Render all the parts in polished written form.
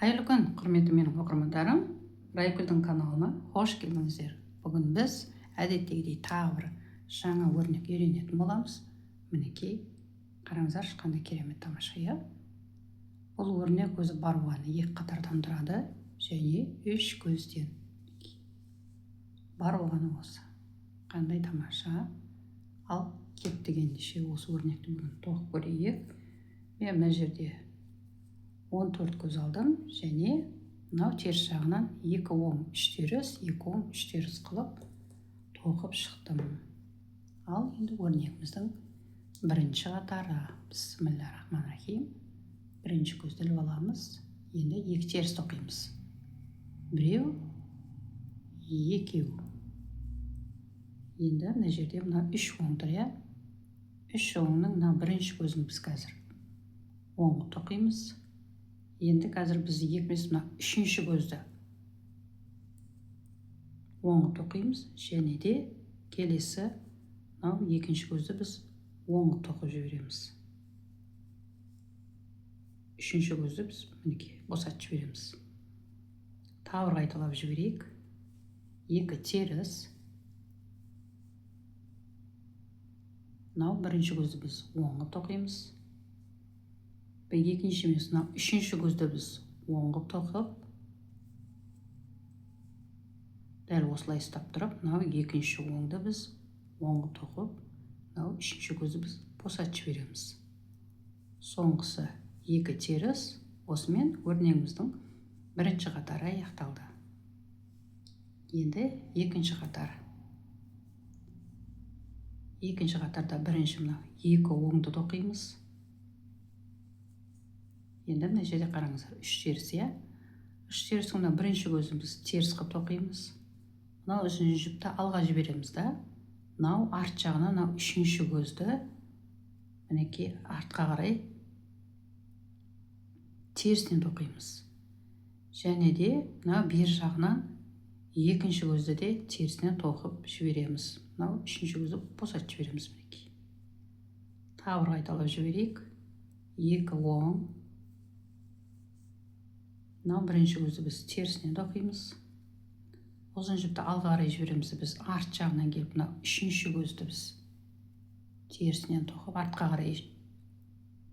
Қайырлы күн, құрметті менің оқырмандарым. Райгүлдің каналына қош келдіңіздер. Бүгін біз әдеттегідей тағы бір жаңа өрнек үйренетін боламыз. Мінекей, қараңыздаршы, қандай керемет тамаша, иә? Бұл өрнек өзі бар болғаны 2 қатардан тұрады және 3 көзден. Бар болғаны осы. Қандай тамаша. Ал кеттік ендеше осы өрнекті бүгін тоқып көрейік. Мен мына жерде 14 көз алдым және мынау теріс жағынан 2 оң 3 теріс, 2 оң 3 теріс қылып тоқып шықтым. Ал енді өрнегіміздің бірінші қатары. Бисмиллахиррахманиррахим. Бірінші көзді іліп аламыз. Енді 2 теріс тоқимыз. 1, 2. Енді мына жерде мына 3 оң тұр, иә? 3 оңның мына бірінші көзін біз қазір оңғы тоқимыз. Енді қазір біз екіміз мына 3-ші көзді оңғы тоқимыз және де келесі мынау 2-ші көзді біз оңғы тоқып жібереміз. 3-ші көзді біз мінекей босатып жібереміз. Тағы қайталап жіберейік. 2 теріс. Мынау бірінші көзді біз оңғы тоқимыз. Екінші емес, мынау 3-ші көзді біз оңғы тоқып, дәл осылай ұстап тұрып, мынау 2-ші оңды біз оңғы тоқып, мынау 3-ші көзді біз босатып жібереміз. Соңғысы 2 теріс. Осымен өрнегіміздің бірінші қатары аяқталды. Енді екінші қатар. Екінші қатарда бірінші мынау 2 оңды тоқимыз. Енді мына жерде қараңыздар, 3 теріс, иә? 3 терістің мына бірінші көзін біз теріс қылып тоқимыз. Мынау үшінші жіпті алға жібереміз да, мынау арт жағына мынау 3-ші көзді мінекей артқа қарай терісінен тоқимыз. Және де мынау бер жағынан 2-ші көзді де терісінен тоқып жібереміз. Мынау 3-ші көзді босатып жібереміз мінекей. Тағы қайталап жіберейік. 2 оң. Мынау бірінші көзді біз терісінен тоқимыз. Ұзын жіпті алға қарай жібереміз. Біз арт жағынан келіп, мынау 3-ші көзді біз терісінен тоқып, артқа қарай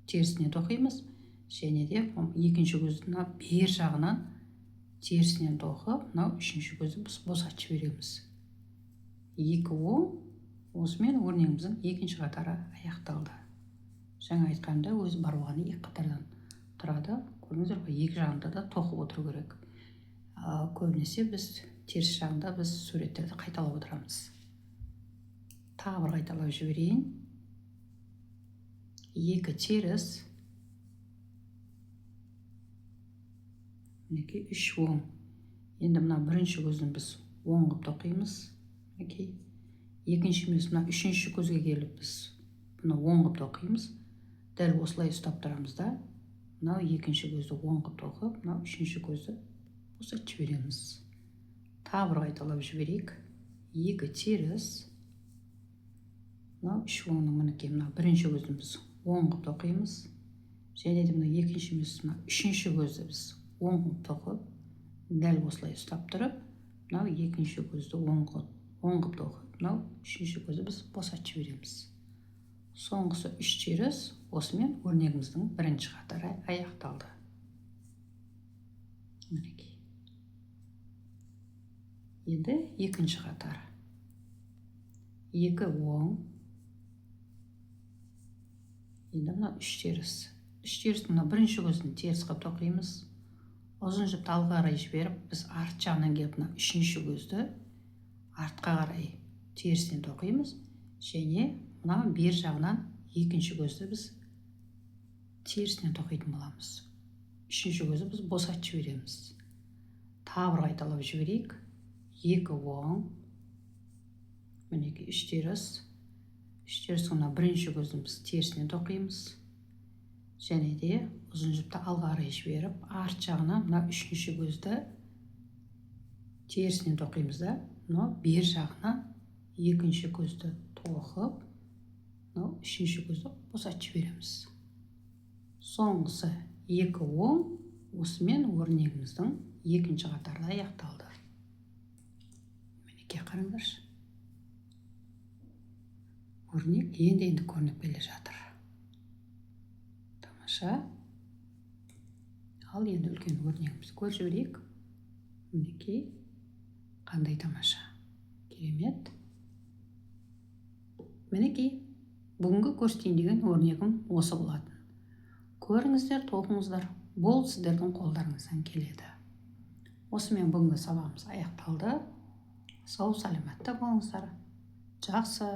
терісінен тоқимыз. Және де 2-ші көзді мынау бер жағынан терісінен тоқып, мынау 3-ші көзді біз босатып жібереміз. 2 оң. Осымен өрнегіміздің екінші қатары аяқталды. Жаңа айтқанда өзі бар болғаны 2 қатардан тұрады. Көріңіздер ғой, 2 жағында да тоқып отыру керек. Көбінесе біз теріс жағында біз суреттерді қайталап отырамыз. Тағы бір қайталап жіберейін. 2 теріс. Мінекей 3 оң. Енді мына бірінші көзін біз оң қылып тоқимыз. Мінекей. Екінші емес, мына 3-ші көзге келіп біз бұны оң қылып тоқимыз. Дәл осылай ұстап тұрамыз да. Мынау 2-ші көзді оң қылып тоқып, мынау 3-ші көзді босатып жібереміз. Тағы бір қайталап жіберейік. 2 теріс. Мынау 3 оңның мінекей мынау бірінші көзді біз оң қылып тоқимыз. Және де мына 2-ші емес, мынау 3-ші көзді біз оң қылып тоқып, дәл осылай ұстап тұрып, мынау 2-ші көзді оң қылып тоқып, мынау 3-ші көзді біз босатып жібереміз. Соңғысы 3 теріс. Осымен өрнегіміздің бірінші қатары аяқталды. Мінекей. Енді екінші қатар. 2 оң. Енді мына 3 теріс. 3 терістің мына бірінші көзін теріс қылып тоқимыз. Ұзын жіпті алға қарай жіберіп, біз арт жағынан келіп, мына 3-ші көзді артқа қарай терісінен тоқимыз. Және мына бер жағынан 2-ші көзді біз терісінен тоқитын боламыз. 3-ші көзді біз босатып жібереміз. Тағы бір қайталап жіберейік. 2 оң. Мінекей 3 теріс. 3 терістің мына бірінші көзін біз терісінен тоқимыз. Және де ұзын жіпті алға қарай жіберіп, арт жағынан мына 3-ші көзді терісінен тоқимыз да. Мынау бер жағынан 2-ші көзді тоқып, мынау 3-ші көзді босатып жібереміз. Соңғысы 2 оң. осымен өрнегіміздің екінші қатары аяқталды. Мінекей қараңдаршы. Өрнек енді көрініп келе жатыр. Тамаша. Ал енді үлкен өрнегімізді көріп жіберейік. Мінекей қандай тамаша. Керемет. Мінекей бүгінгі көрсетейін деген өрнегім осы болатын. Көріңіздер, тоқыңыздар. Бұл сіздердің қолдарыңыздан келеді. Осымен бүгінгі сабағымыз аяқталды. Сау саламатта болыңыздар. Жақсы.